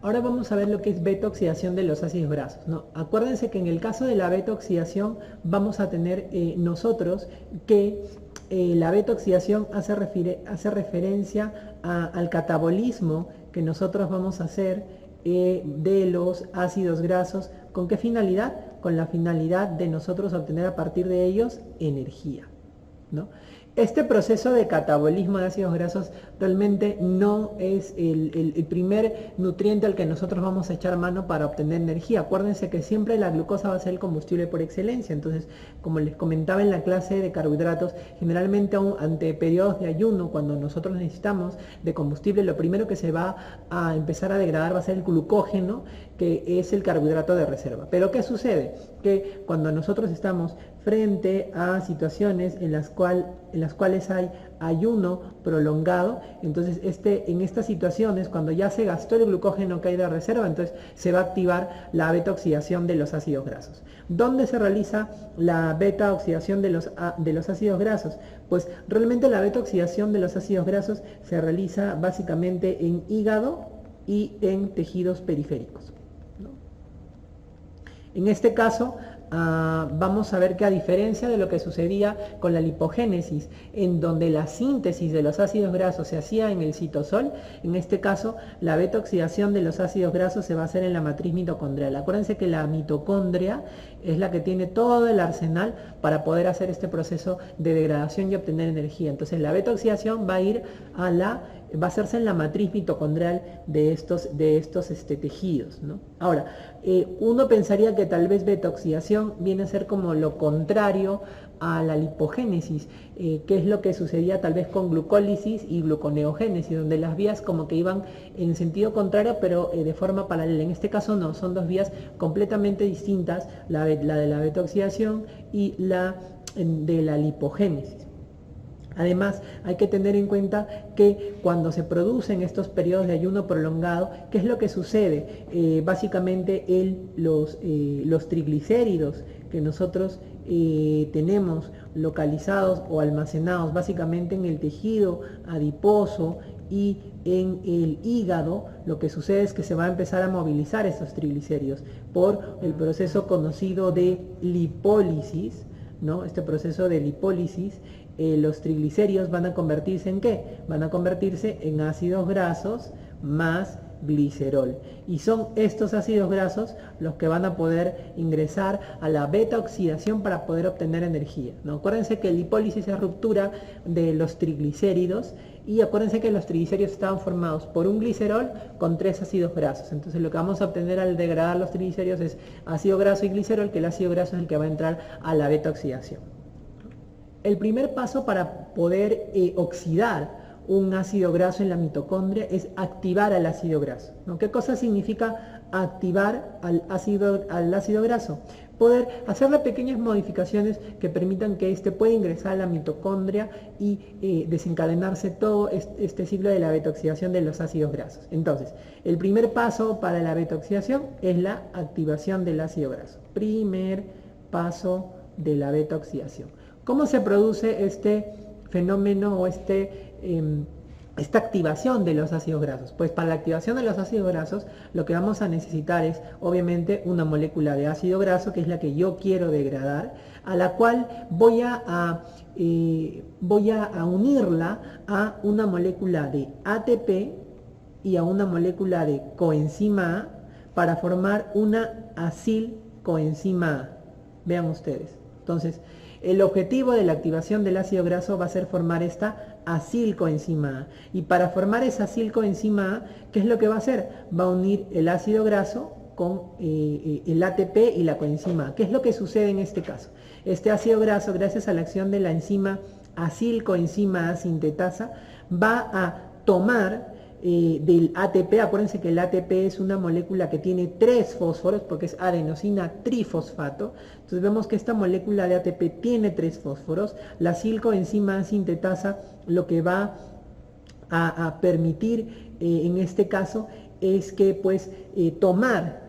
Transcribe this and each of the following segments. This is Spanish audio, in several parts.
Ahora vamos a ver lo que es beta-oxidación de los ácidos grasos, ¿no? Acuérdense que en el caso de la beta-oxidación vamos a tener nosotros que la beta-oxidación hace referencia al catabolismo que nosotros vamos a hacer de los ácidos grasos. ¿Con qué finalidad? Con la finalidad de nosotros obtener a partir de ellos energía, ¿no? Este proceso de catabolismo de ácidos grasos realmente no es el primer nutriente al que nosotros vamos a echar mano para obtener energía. Acuérdense que siempre la glucosa va a ser el combustible por excelencia. Entonces, como les comentaba en la clase de carbohidratos, generalmente ante periodos de ayuno, cuando nosotros necesitamos de combustible, lo primero que se va a empezar a degradar va a ser el glucógeno, que es el carbohidrato de reserva. Pero ¿qué sucede? Que cuando nosotros estamos frente a situaciones en las cuales hay ayuno prolongado, entonces en estas situaciones, cuando ya se gastó el glucógeno que hay de reserva, entonces se va a activar la beta-oxidación de los ácidos grasos. ¿Dónde se realiza la beta-oxidación de los ácidos grasos? Pues realmente la beta-oxidación de los ácidos grasos se realiza básicamente en hígado y en tejidos periféricos, ¿no? En este caso, vamos a ver que a diferencia de lo que sucedía con la lipogénesis, en donde la síntesis de los ácidos grasos se hacía en el citosol, en este caso la beta-oxidación de los ácidos grasos se va a hacer en la matriz mitocondrial. Acuérdense que la mitocondria es la que tiene todo el arsenal para poder hacer este proceso de degradación y obtener energía. Entonces la beta-oxidación va a hacerse en la matriz mitocondrial de estos tejidos, ¿no? Ahora, uno pensaría que tal vez beta-oxidación viene a ser como lo contrario a la lipogénesis, que es lo que sucedía tal vez con glucólisis y gluconeogénesis, donde las vías como que iban en sentido contrario, pero de forma paralela. En este caso no, son dos vías completamente distintas, la de la beta-oxidación y la de la lipogénesis. Además, hay que tener en cuenta que cuando se producen estos periodos de ayuno prolongado, ¿qué es lo que sucede? Básicamente los triglicéridos que nosotros tenemos localizados o almacenados básicamente en el tejido adiposo y en el hígado, lo que sucede es que se va a empezar a movilizar estos triglicéridos por el proceso conocido de lipólisis, ¿no? Este proceso de lipólisis, los triglicéridos van a convertirse ¿en qué? Van a convertirse en ácidos grasos más glicerol. Y son estos ácidos grasos los que van a poder ingresar a la beta-oxidación para poder obtener energía, ¿no? Acuérdense que lipólisis es ruptura de los triglicéridos, y acuérdense que los triglicéridos estaban formados por un glicerol con 3 ácidos grasos. Entonces lo que vamos a obtener al degradar los triglicéridos es ácido graso y glicerol, que el ácido graso es el que va a entrar a la beta-oxidación. El primer paso para poder oxidar un ácido graso en la mitocondria es activar al ácido graso, ¿no? ¿Qué cosa significa activar al ácido graso? Poder hacerle pequeñas modificaciones que permitan que éste pueda ingresar a la mitocondria y desencadenarse todo este ciclo de la beta-oxidación de los ácidos grasos. Entonces, el primer paso para la beta-oxidación es la activación del ácido graso. Primer paso de la beta-oxidación. ¿Cómo se produce este fenómeno o esta activación de los ácidos grasos? Pues para la activación de los ácidos grasos lo que vamos a necesitar es obviamente una molécula de ácido graso, que es la que yo quiero degradar, a la cual voy a unirla a una molécula de ATP y a una molécula de coenzima A para formar una acilcoenzima A. Vean ustedes. Entonces, el objetivo de la activación del ácido graso va a ser formar esta acilcoenzima A. Y para formar esa acilcoenzima A, ¿qué es lo que va a hacer? Va a unir el ácido graso con el ATP y la coenzima A. ¿Qué es lo que sucede en este caso? Este ácido graso, gracias a la acción de la enzima acilcoenzima A sintetasa, va a tomar del ATP. Acuérdense que el ATP es una molécula que tiene 3 fósforos porque es adenosina trifosfato. Entonces vemos que esta molécula de ATP tiene 3 fósforos. La acilcoenzima A sintetasa lo que va a permitir en este caso es que pues tomar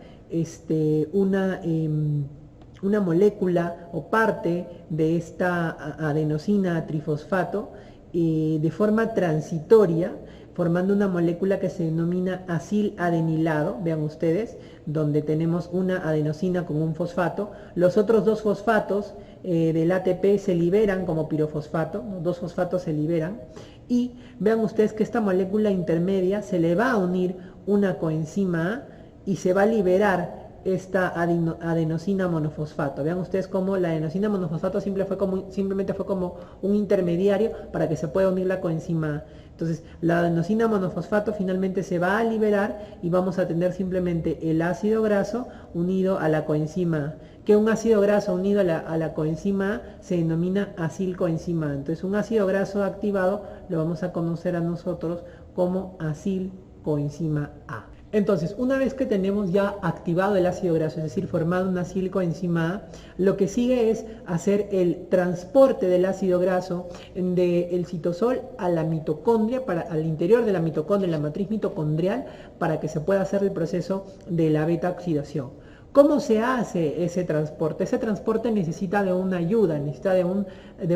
una molécula o parte de esta adenosina trifosfato de forma transitoria, formando una molécula que se denomina aciladenilado, vean ustedes, donde tenemos una adenosina con un fosfato. Los otros dos fosfatos del ATP se liberan como pirofosfato, ¿no? Dos fosfatos se liberan, y vean ustedes que esta molécula intermedia se le va a unir una coenzima A y se va a liberar esta adenosina monofosfato. Vean ustedes cómo la adenosina monofosfato simplemente fue como un intermediario para que se pueda unir la coenzima A. Entonces, la adenosina monofosfato finalmente se va a liberar y vamos a tener simplemente el ácido graso unido a la coenzima A. Que un ácido graso unido a la coenzima A se denomina acilcoenzima A. Entonces, un ácido graso activado lo vamos a conocer a nosotros como acilcoenzima A. Entonces, una vez que tenemos ya activado el ácido graso, es decir, formado una acilcoenzima A, lo que sigue es hacer el transporte del ácido graso del citosol a la mitocondria, al interior de la mitocondria, la matriz mitocondrial, para que se pueda hacer el proceso de la beta oxidación. ¿Cómo se hace ese transporte? Ese transporte necesita de una ayuda, necesita de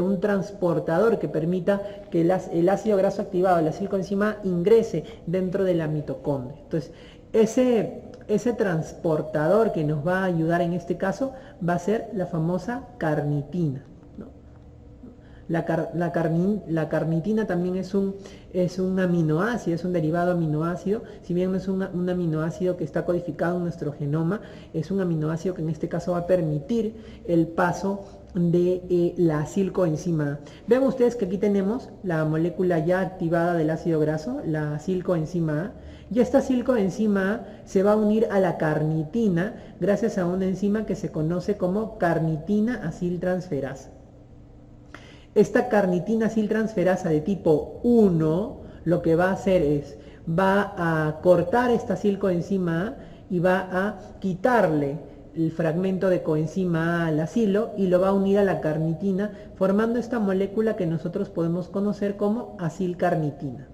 un transportador que permita que el ácido graso activado, la acilcoenzima A, ingrese dentro de la mitocondria. Entonces, ese transportador que nos va a ayudar en este caso va a ser la famosa carnitina. La carnitina también es un aminoácido, es un derivado aminoácido. Si bien no es un aminoácido que está codificado en nuestro genoma, es un aminoácido que en este caso va a permitir el paso de la acilcoenzima A. Vean ustedes que aquí tenemos la molécula ya activada del ácido graso, la acilcoenzima A. Y esta acilcoenzima A se va a unir a la carnitina gracias a una enzima que se conoce como carnitina aciltransferasa. Esta carnitina aciltransferasa de tipo 1 lo que va a hacer es, va a cortar esta acilcoenzima A y va a quitarle el fragmento de coenzima A al acilo y lo va a unir a la carnitina, formando esta molécula que nosotros podemos conocer como acilcarnitina.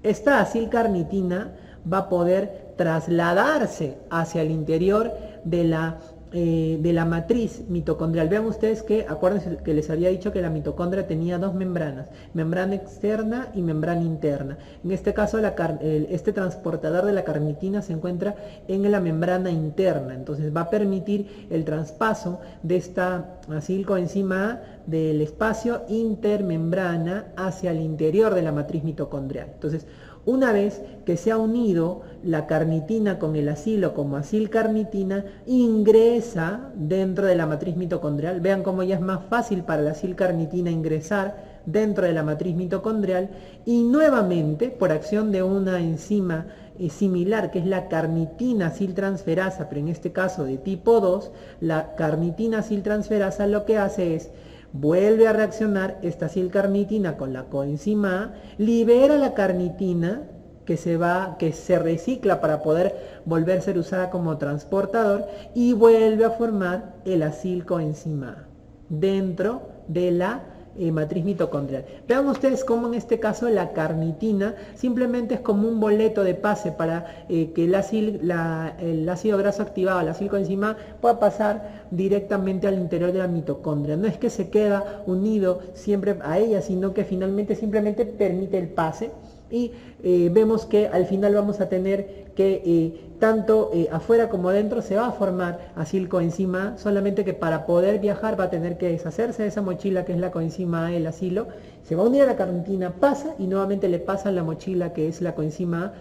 Esta acilcarnitina va a poder trasladarse hacia el interior de la matriz mitocondrial. Vean ustedes que, acuérdense que les había dicho que la mitocondria tenía dos membranas, membrana externa y membrana interna. En este caso, este transportador de la carnitina se encuentra en la membrana interna, entonces va a permitir el traspaso de esta acilcoenzima A del espacio intermembrana hacia el interior de la matriz mitocondrial. Entonces, una vez que se ha unido la carnitina con el acilo como acilcarnitina, ingresa dentro de la matriz mitocondrial. Vean cómo ya es más fácil para la acilcarnitina ingresar dentro de la matriz mitocondrial y nuevamente, por acción de una enzima similar que es la carnitina aciltransferasa, pero en este caso de tipo 2, la carnitina aciltransferasa lo que hace es vuelve a reaccionar esta acilcarnitina con la coenzima A, libera la carnitina que se recicla para poder volver a ser usada como transportador y vuelve a formar el acilcoenzima A dentro de la matriz mitocondrial. Vean ustedes cómo en este caso la carnitina simplemente es como un boleto de pase para que el ácido graso activado, la acilcoenzima A, pueda pasar directamente al interior de la mitocondria. No es que se queda unido siempre a ella, sino que finalmente simplemente permite el pase y vemos que al final vamos a tener que tanto afuera como adentro se va a formar acilcoenzima A, solamente que para poder viajar va a tener que deshacerse de esa mochila que es la coenzima A, el acilo, se va a unir a la carnitina, pasa y nuevamente le pasa a la mochila que es la coenzima A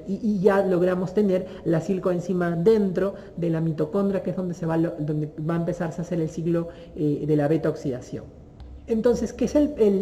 y ya logramos tener la acilcoenzima A dentro de la mitocondria, que es donde va a empezarse a hacer el ciclo de la beta oxidación. Entonces, ¿qué es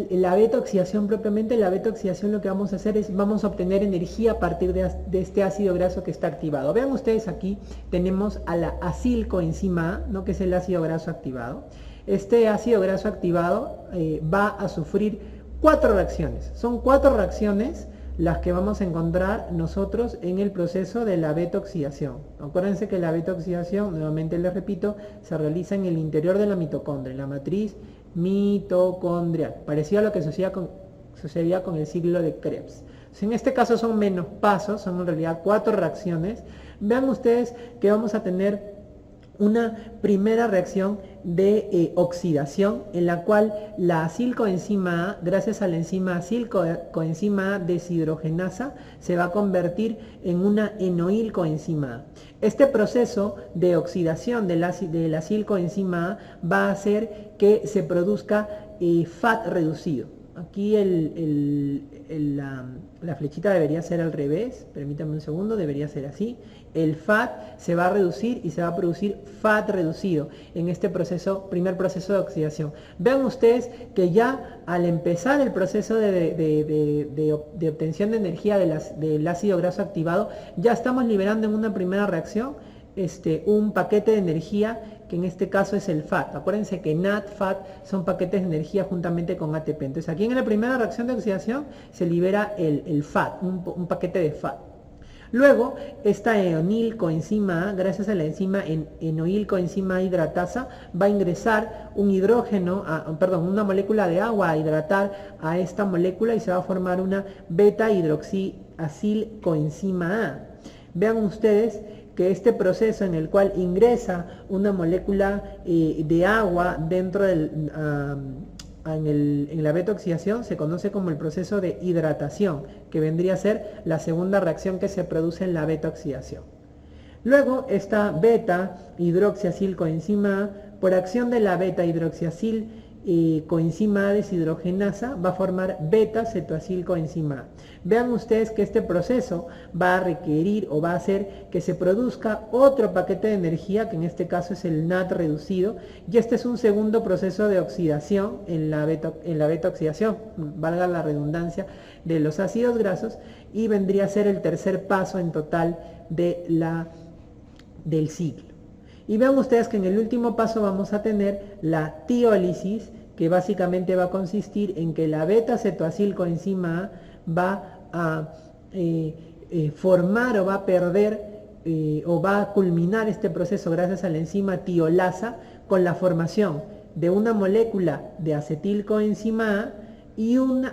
la beta oxidación propiamente? La beta oxidación lo que vamos a hacer es, vamos a obtener energía a partir de este ácido graso que está activado. Vean ustedes aquí, tenemos a la acilcoenzima A, ¿no? Que es el ácido graso activado. Este ácido graso activado va a sufrir 4 reacciones. Son 4 reacciones las que vamos a encontrar nosotros en el proceso de la beta oxidación. Acuérdense que la beta oxidación, nuevamente les repito, se realiza en el interior de la mitocondria, en la matriz mitocondrial, parecido a lo que sucedía con el ciclo de Krebs. En este caso son menos pasos, son en realidad 4 reacciones. Vean ustedes que vamos a tener una primera reacción de oxidación, en la cual la acilcoenzima A, gracias a la enzima acilcoenzima A deshidrogenasa, se va a convertir en una enoilcoenzima A. Este proceso de oxidación de la acilcoenzima A va a hacer que se produzca FAT reducido. Aquí la flechita debería ser al revés, permítanme un segundo, debería ser así. El FAT se va a reducir y se va a producir FAT reducido en este primer proceso de oxidación. Vean ustedes que ya al empezar el proceso de obtención de energía del ácido graso activado, ya estamos liberando en una primera reacción un paquete de energía, que en este caso es el FAT. Acuérdense que NAD, FAT son paquetes de energía juntamente con ATP. Entonces aquí en la primera reacción de oxidación se libera el FAT, un paquete de FAT. Luego, esta enoilcoenzima A, gracias a la enzima enoilcoenzima A hidratasa, va a ingresar un hidrógeno, una molécula de agua a hidratar a esta molécula y se va a formar una beta hidroxiacilcoenzima A. Vean ustedes que este proceso en el cual ingresa una molécula de agua dentro en la beta oxidación se conoce como el proceso de hidratación, que vendría a ser la segunda reacción que se produce en la beta oxidación. Luego, esta beta hidroxiacilcoenzima A, por acción de la beta hidroxiacilcoenzima A deshidrogenasa, va a formar beta cetoacilcoenzima A. Vean ustedes que este proceso va a requerir o va a hacer que se produzca otro paquete de energía, que en este caso es el NAD reducido, y este es un segundo proceso de oxidación en la beta oxidación, valga la redundancia, de los ácidos grasos, y vendría a ser el tercer paso en total del ciclo. Y vean ustedes que en el último paso vamos a tener la tiólisis, que básicamente va a consistir en que la beta cetoacilcoenzima A va a formar o va a perder o va a culminar este proceso gracias a la enzima tiolasa con la formación de una molécula de acetilcoenzima A y un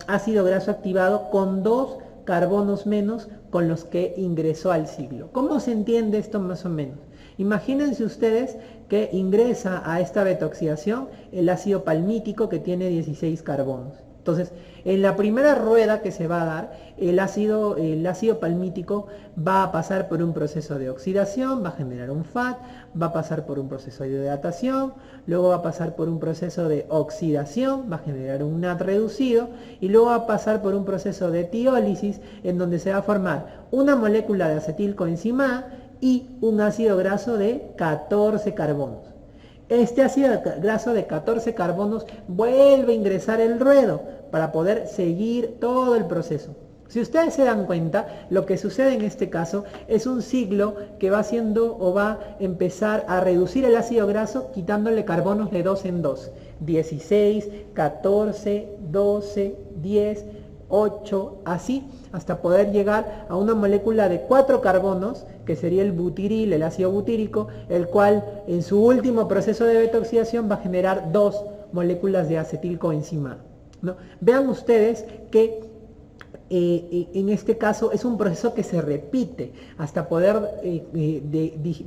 ácido graso activado con 2 carbonos menos con los que ingresó al ciclo. ¿Cómo se entiende esto más o menos? Imagínense ustedes que ingresa a esta beta-oxidación el ácido palmítico, que tiene 16 carbonos. Entonces, en la primera rueda que se va a dar, el ácido palmítico va a pasar por un proceso de oxidación, va a generar un FAT, va a pasar por un proceso de hidratación, luego va a pasar por un proceso de oxidación, va a generar un NAD reducido, y luego va a pasar por un proceso de tiólisis, en donde se va a formar una molécula de acetilcoenzima A y un ácido graso de 14 carbonos. Este ácido graso de 14 carbonos vuelve a ingresar el ruedo para poder seguir todo el proceso. Si ustedes se dan cuenta, lo que sucede en este caso es un ciclo que va haciendo o va a empezar a reducir el ácido graso quitándole carbonos de 2 en 2. 16, 14, 12, 10, 8, así hasta poder llegar a una molécula de 4 carbonos, que sería el butiril, el ácido butírico, el cual en su último proceso de beta-oxidación va a generar 2 moléculas de acetilcoenzima, ¿no? Vean ustedes que en este caso es un proceso que se repite hasta poder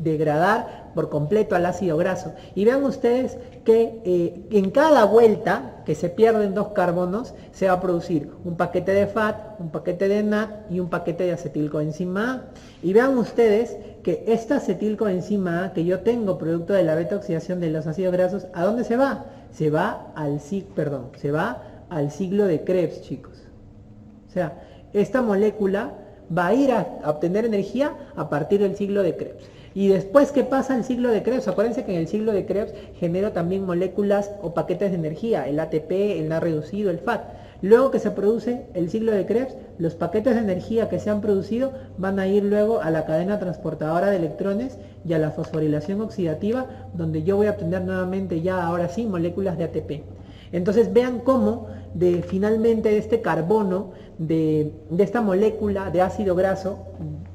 degradar por completo al ácido graso. Y vean ustedes que en cada vuelta que se pierden 2 carbonos se va a producir un paquete de FAT, un paquete de NAD y un paquete de acetilcoenzima A. Y vean ustedes que esta acetilcoenzima A que yo tengo producto de la beta oxidación de los ácidos grasos, ¿a dónde se va? Se va al ciclo de Krebs, chicos. O sea, esta molécula va a ir a obtener energía a partir del ciclo de Krebs. Y después que pasa el ciclo de Krebs, acuérdense que en el ciclo de Krebs genera también moléculas o paquetes de energía, el ATP, el NAD reducido, el FAT. Luego que se produce el ciclo de Krebs, los paquetes de energía que se han producido van a ir luego a la cadena transportadora de electrones y a la fosforilación oxidativa, donde yo voy a obtener nuevamente ya ahora sí moléculas de ATP. Entonces vean cómo finalmente este carbono de esta molécula de ácido graso,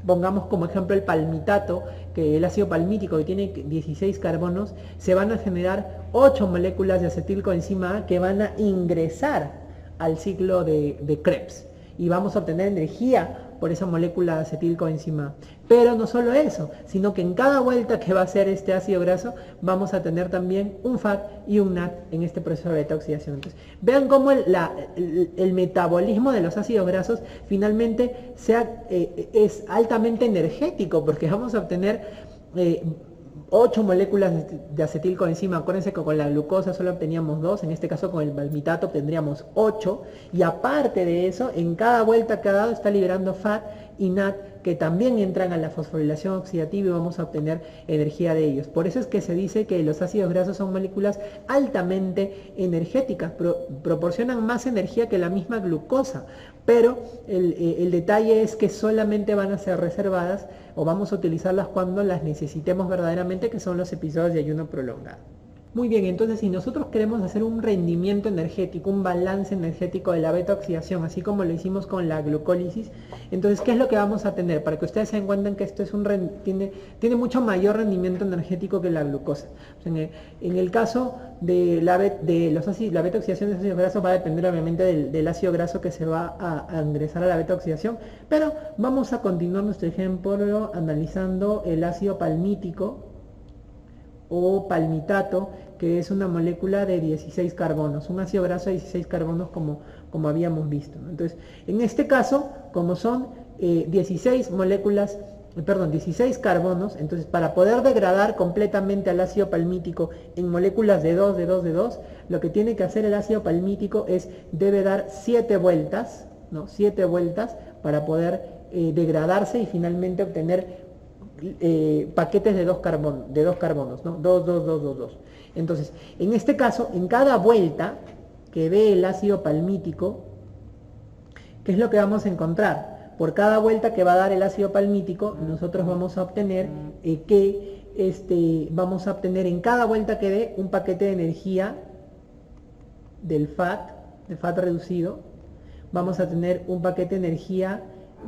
pongamos como ejemplo el palmitato, que el ácido palmítico que tiene 16 carbonos, se van a generar 8 moléculas de acetilcoenzima A que van a ingresar al ciclo de Krebs. Y vamos a obtener energía por esa molécula de acetilcoenzima A. Pero no solo eso, sino que en cada vuelta que va a hacer este ácido graso, vamos a tener también un FAT y un NAT en este proceso de beta oxidación. Entonces, vean cómo el metabolismo de los ácidos grasos finalmente es altamente energético, porque vamos a obtener 8 moléculas de acetilcoenzima. Acuérdense que con la glucosa solo obteníamos 2, en este caso con el valmitato obtendríamos 8, y aparte de eso, en cada vuelta que ha dado está liberando FAT y NAT, que también entran a la fosforilación oxidativa y vamos a obtener energía de ellos. Por eso es que se dice que los ácidos grasos son moléculas altamente energéticas, proporcionan más energía que la misma glucosa, pero el detalle es que solamente van a ser reservadas o vamos a utilizarlas cuando las necesitemos verdaderamente, que son los episodios de ayuno prolongado. Muy bien, entonces si nosotros queremos hacer un rendimiento energético, un balance energético de la beta oxidación, así como lo hicimos con la glucólisis, entonces ¿qué es lo que vamos a tener? Para que ustedes se den cuenta que esto es tiene mucho mayor rendimiento energético que la glucosa. En el caso de la beta oxidación de ácidos grasos va a depender obviamente del ácido graso que se va a ingresar a la beta oxidación, pero vamos a continuar nuestro ejemplo analizando el ácido palmítico o palmitato, que es una molécula de 16 carbonos, un ácido graso de 16 carbonos como habíamos visto, ¿no? Entonces, en este caso, como son 16 carbonos, entonces para poder degradar completamente al ácido palmítico en moléculas de 2, de 2, de 2, lo que tiene que hacer el ácido palmítico debe dar 7 vueltas, ¿no? 7 vueltas para poder degradarse y finalmente obtener paquetes de 2 carbonos, ¿no? 2, 2, 2, 2, 2. Entonces, en este caso, en cada vuelta que dé el ácido palmítico, ¿qué es lo que vamos a encontrar? Por cada vuelta que va a dar el ácido palmítico, nosotros vamos a obtener vamos a obtener en cada vuelta que dé un paquete de energía del FAT, de FAT reducido. Vamos a tener un paquete de energía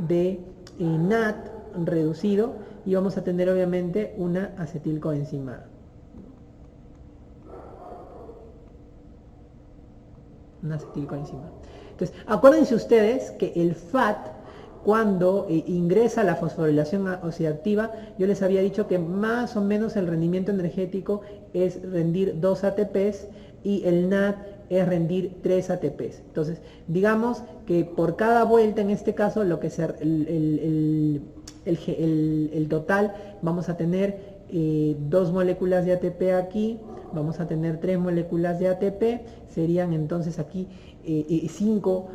de NAT reducido y vamos a tener obviamente una acetilcoenzima A. Una acetilcoenzima A. Entonces, acuérdense ustedes que el FAT, cuando ingresa a la fosforilación oxidativa, yo les había dicho que más o menos el rendimiento energético es rendir 2 ATPs y el NAT es rendir 3 ATPs. Entonces, digamos que por cada vuelta, en este caso, lo que el total, vamos a tener 2 moléculas de ATP aquí, vamos a tener 3 moléculas de ATP, serían entonces aquí 5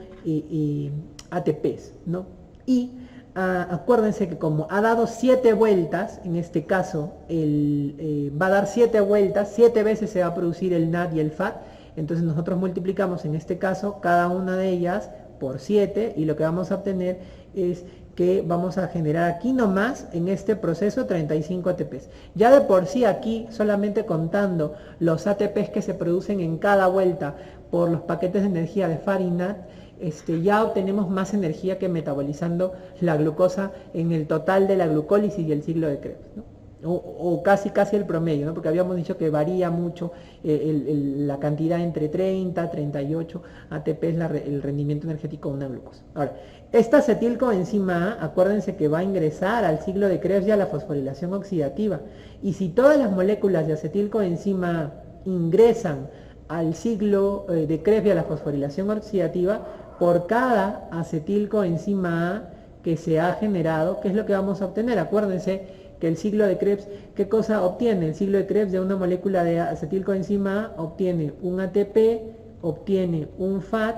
ATPs, ¿no? Y acuérdense que como ha dado 7 vueltas, en este caso va a dar 7 vueltas, 7 veces se va a producir el NAT y el FAT, entonces nosotros multiplicamos en este caso cada una de ellas por 7 y lo que vamos a obtener es que vamos a generar aquí nomás en este proceso 35 ATPs. Ya de por sí aquí, solamente contando los ATPs que se producen en cada vuelta por los paquetes de energía de FAT y NAT, ya obtenemos más energía que metabolizando la glucosa en el total de la glucólisis y el ciclo de Krebs, ¿no? O casi el promedio, ¿no? Porque habíamos dicho que varía mucho la cantidad entre 30 38 ATP es el rendimiento energético de una glucosa. Ahora, esta acetilcoenzima A, acuérdense que va a ingresar al ciclo de Krebs y a la fosforilación oxidativa. Y si todas las moléculas de acetilcoenzima A ingresan al ciclo de Krebs y a la fosforilación oxidativa, por cada acetilcoenzima A que se ha generado, ¿qué es lo que vamos a obtener? Acuérdense que el ciclo de Krebs, ¿qué cosa obtiene? El ciclo de Krebs de una molécula de acetilcoenzima A obtiene un ATP, obtiene un FAT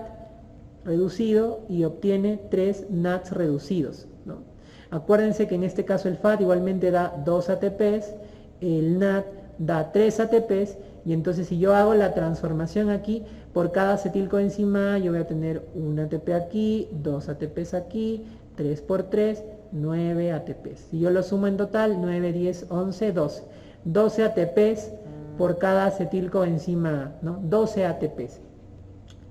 reducido y obtiene 3 NATs reducidos, ¿no? Acuérdense que en este caso el FAT igualmente da 2 ATPs, el NAT da 3 ATPs, y entonces si yo hago la transformación aquí, por cada acetilcoenzima A yo voy a tener un ATP aquí, 2 ATPs aquí, 3 por 3, 9 ATPs. Si yo lo sumo en total, 9, 10, 11, 12. 12 ATPs por cada acetilcoenzima A, ¿no? 12 ATPs.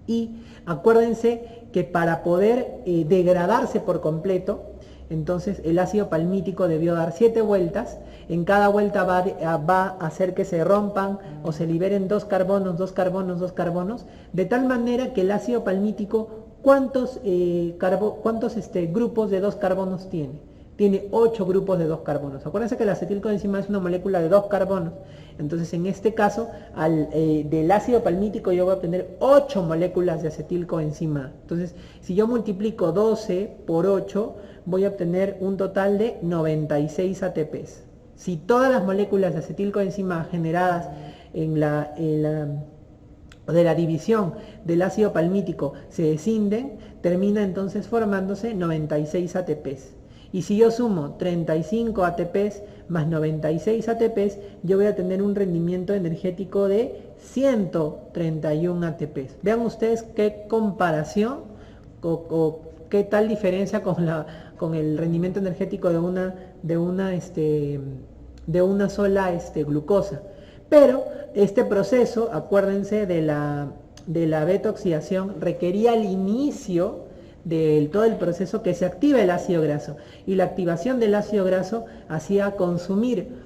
Y acuérdense que para poder degradarse por completo, entonces el ácido palmítico debió dar 7 vueltas. En cada vuelta va a hacer que se rompan o se liberen 2 carbonos, 2 carbonos, 2 carbonos, de tal manera que el ácido palmítico ¿Cuántos, grupos de 2 carbonos tiene? Tiene 8 grupos de 2 carbonos. Acuérdense que la acetilcoenzima es una molécula de 2 carbonos. Entonces, en este caso, del ácido palmítico yo voy a obtener 8 moléculas de acetilcoenzima. Entonces, si yo multiplico 12 por 8, voy a obtener un total de 96 ATPs. Si todas las moléculas de acetilcoenzima generadas de la división del ácido palmítico se descinden, termina entonces formándose 96 ATPs. Y si yo sumo 35 ATPs más 96 ATPs, yo voy a tener un rendimiento energético de 131 ATPs. Vean ustedes qué comparación o qué tal diferencia con el rendimiento energético de una sola glucosa. Pero este proceso, acuérdense de la beta oxidación, requería al inicio de todo el proceso que se activa el ácido graso, y la activación del ácido graso hacía consumir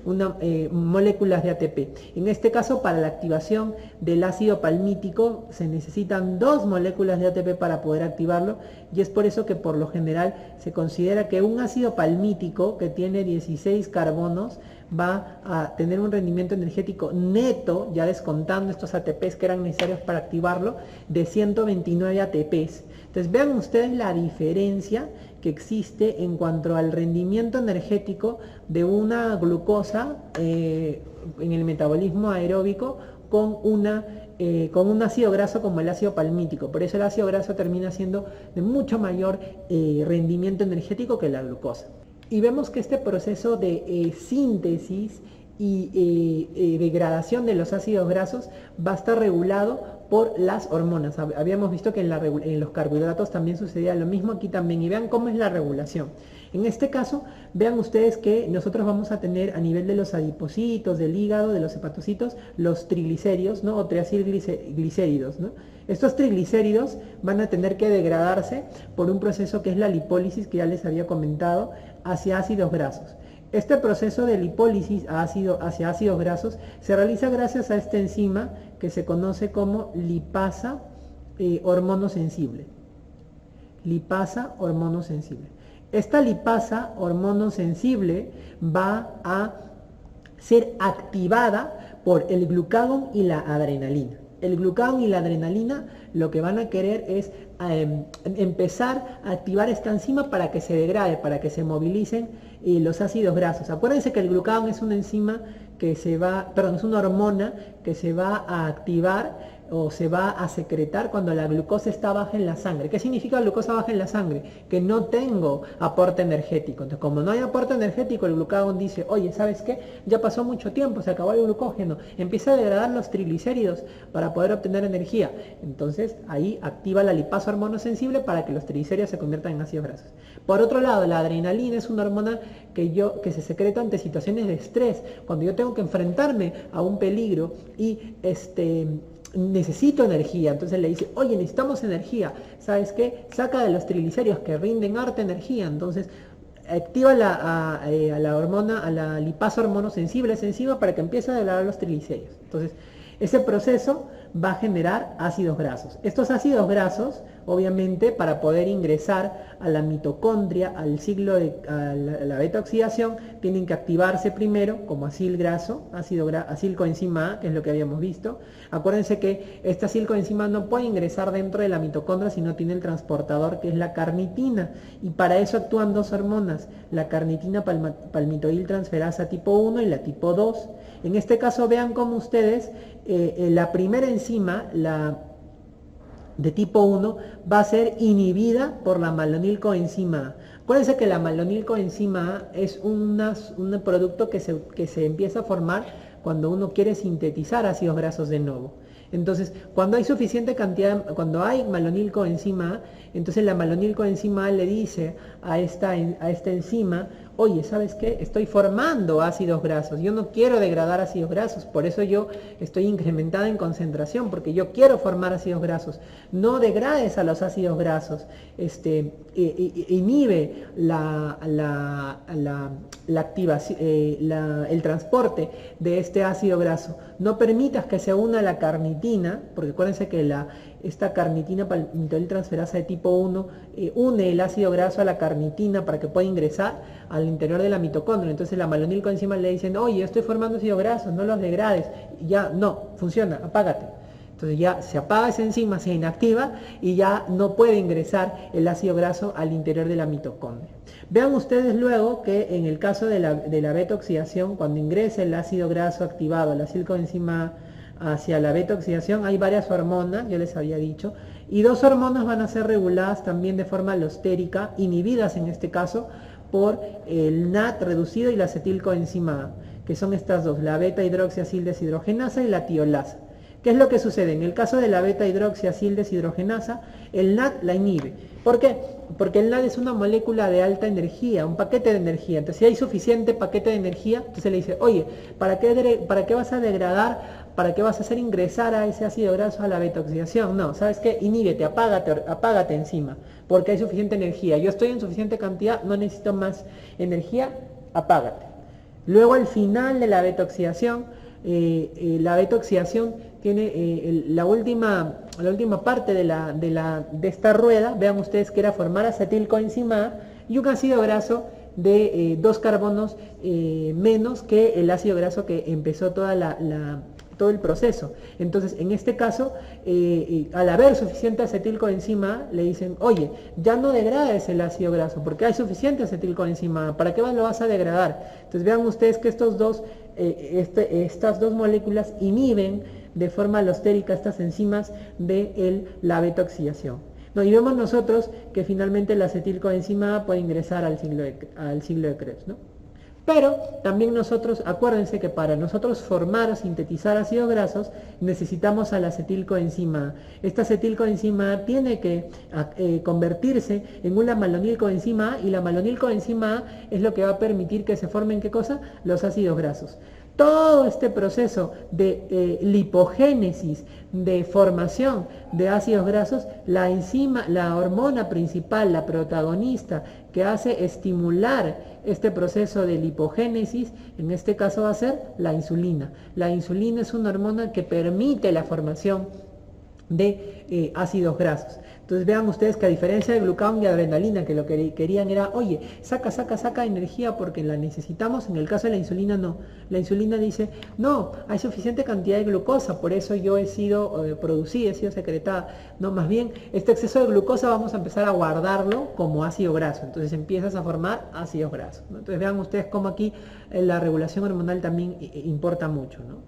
moléculas de ATP. En este caso, para la activación del ácido palmítico se necesitan 2 moléculas de ATP para poder activarlo, y es por eso que por lo general se considera que un ácido palmítico que tiene 16 carbonos va a tener un rendimiento energético neto, ya descontando estos ATPs que eran necesarios para activarlo, de 129 ATPs. Entonces vean ustedes la diferencia que existe en cuanto al rendimiento energético de una glucosa en el metabolismo aeróbico con un ácido graso como el ácido palmítico. Por eso el ácido graso termina siendo de mucho mayor rendimiento energético que la glucosa. Y vemos que este proceso de síntesis y degradación de los ácidos grasos va a estar regulado por las hormonas. Habíamos visto que en los carbohidratos también sucedía lo mismo, aquí también. Y vean cómo es la regulación. En este caso, vean ustedes que nosotros vamos a tener a nivel de los adipocitos, del hígado, de los hepatocitos, los triglicéridos, ¿no? O triacilglicéridos, ¿no? Estos triglicéridos van a tener que degradarse por un proceso que es la lipólisis, que ya les había comentado, hacia ácidos grasos. Este proceso de lipólisis hacia ácidos grasos se realiza gracias a esta enzima que se conoce como lipasa hormonosensible. Lipasa hormonosensible. Esta lipasa hormonosensible va a ser activada por el glucagón y la adrenalina. El glucagón y la adrenalina lo que van a querer es empezar a activar esta enzima para que se degrade, para que se movilicen los ácidos grasos. Acuérdense que el glucagón es una enzima es una hormona que se va a activar o se va a secretar cuando la glucosa está baja en la sangre. ¿Qué significa glucosa baja en la sangre? Que no tengo aporte energético. Entonces, como no hay aporte energético, el glucagón dice, oye, ¿sabes qué? Ya pasó mucho tiempo, se acabó el glucógeno. Empieza a degradar los triglicéridos para poder obtener energía. Entonces, ahí activa la lipasa hormonosensible para que los triglicéridos se conviertan en ácidos grasos. Por otro lado, la adrenalina es una hormona que se secreta ante situaciones de estrés. Cuando yo tengo que enfrentarme a un peligro y necesito energía, entonces le dice, oye, necesitamos energía, ¿sabes qué? Saca de los triglicéridos que rinden harta energía, entonces activa a la hormona, a la lipasa hormonosensible, esa enzima, para que empiece a degradar los triglicéridos. Entonces, ese proceso va a generar ácidos grasos. Estos ácidos grasos, obviamente, para poder ingresar a la mitocondria, a la beta oxidación, tienen que activarse primero como acilcoenzima A, que es lo que habíamos visto. Acuérdense que esta acilcoenzima no puede ingresar dentro de la mitocondria si no tiene el transportador, que es la carnitina, y para eso actúan 2 hormonas, la carnitina palmitoiltransferasa tipo 1 y la tipo 2. En este caso, vean cómo ustedes, la primera enzima, la de tipo 1, va a ser inhibida por la malonilcoenzima A. Acuérdense que la malonilcoenzima A es un producto que se empieza a formar cuando uno quiere sintetizar ácidos grasos de nuevo. Entonces, cuando hay suficiente cantidad, cuando hay malonilcoenzima A, entonces la malonilcoenzima A le dice a esta enzima, oye, ¿sabes qué? Estoy formando ácidos grasos, yo no quiero degradar ácidos grasos, por eso yo estoy incrementada en concentración, porque yo quiero formar ácidos grasos. No degrades a los ácidos grasos, inhibe el transporte de este ácido graso. No permitas que se una la carnitina, porque acuérdense que esta carnitina palmitoyltransferasa de tipo 1 une el ácido graso a la carnitina para que pueda ingresar al interior de la mitocondria. Entonces la malonilcoenzima le dicen, oye, estoy formando ácidos grasos, no los degrades. Y ya, no, funciona, apágate. Entonces ya se apaga esa enzima, se inactiva y ya no puede ingresar el ácido graso al interior de la mitocondria. Vean ustedes luego que en el caso de la beta-oxidación, cuando ingresa el ácido graso activado, la acilcoenzima hacia la beta-oxidación, hay varias hormonas, yo les había dicho, y dos hormonas van a ser reguladas también de forma alostérica, inhibidas en este caso, por el NAT reducido y la acetilcoenzima A, que son estas dos, la beta-hidroxiacil deshidrogenasa y la tiolasa. ¿Qué es lo que sucede? En el caso de la beta-hidroxiacil deshidrogenasa, el NAT la inhibe. ¿Por qué? Porque el NAT es una molécula de alta energía, un paquete de energía. Entonces, si hay suficiente paquete de energía, entonces le dice, oye, ¿para qué vas a degradar? ¿Para qué vas a hacer ingresar a ese ácido graso a la beta-oxidación? No, ¿sabes qué? Inhíbete, apágate encima, porque hay suficiente energía. Yo estoy en suficiente cantidad, no necesito más energía, apágate. Luego, al final de la beta-oxidación tiene la última parte de esta rueda, vean ustedes que era formar acetilcoenzima A y un ácido graso de 2 carbonos menos que el ácido graso que empezó todo el proceso. Entonces, en este caso, al haber suficiente acetilcoenzima A, le dicen, oye, ya no degrades el ácido graso, porque hay suficiente acetilcoenzima A, ¿para qué lo vas a degradar? Entonces, vean ustedes que estas dos moléculas inhiben de forma alostérica estas enzimas de la beta-oxidación. No, y vemos nosotros que finalmente la acetilcoenzima A puede ingresar al ciclo de Krebs, ¿no? Pero también nosotros, acuérdense que para nosotros formar o sintetizar ácidos grasos necesitamos a la acetilcoenzima A. Esta acetilcoenzima A tiene que convertirse en una malonilcoenzima A y la malonilcoenzima A es lo que va a permitir que se formen, ¿qué cosa? Los ácidos grasos. Todo este proceso de lipogénesis, de formación de ácidos grasos, la enzima, la hormona principal, la protagonista que hace estimular este proceso de lipogénesis, en este caso va a ser la insulina. La insulina es una hormona que permite la formación de ácidos grasos. Entonces vean ustedes que a diferencia de glucagón y adrenalina, que lo que querían era, oye, saca energía porque la necesitamos, en el caso de la insulina no. La insulina dice, no, hay suficiente cantidad de glucosa, por eso yo he sido producida, he sido secretada. No, más bien, este exceso de glucosa vamos a empezar a guardarlo como ácido graso. Entonces empiezas a formar ácidos grasos, ¿no? Entonces vean ustedes cómo aquí la regulación hormonal también importa mucho, ¿no?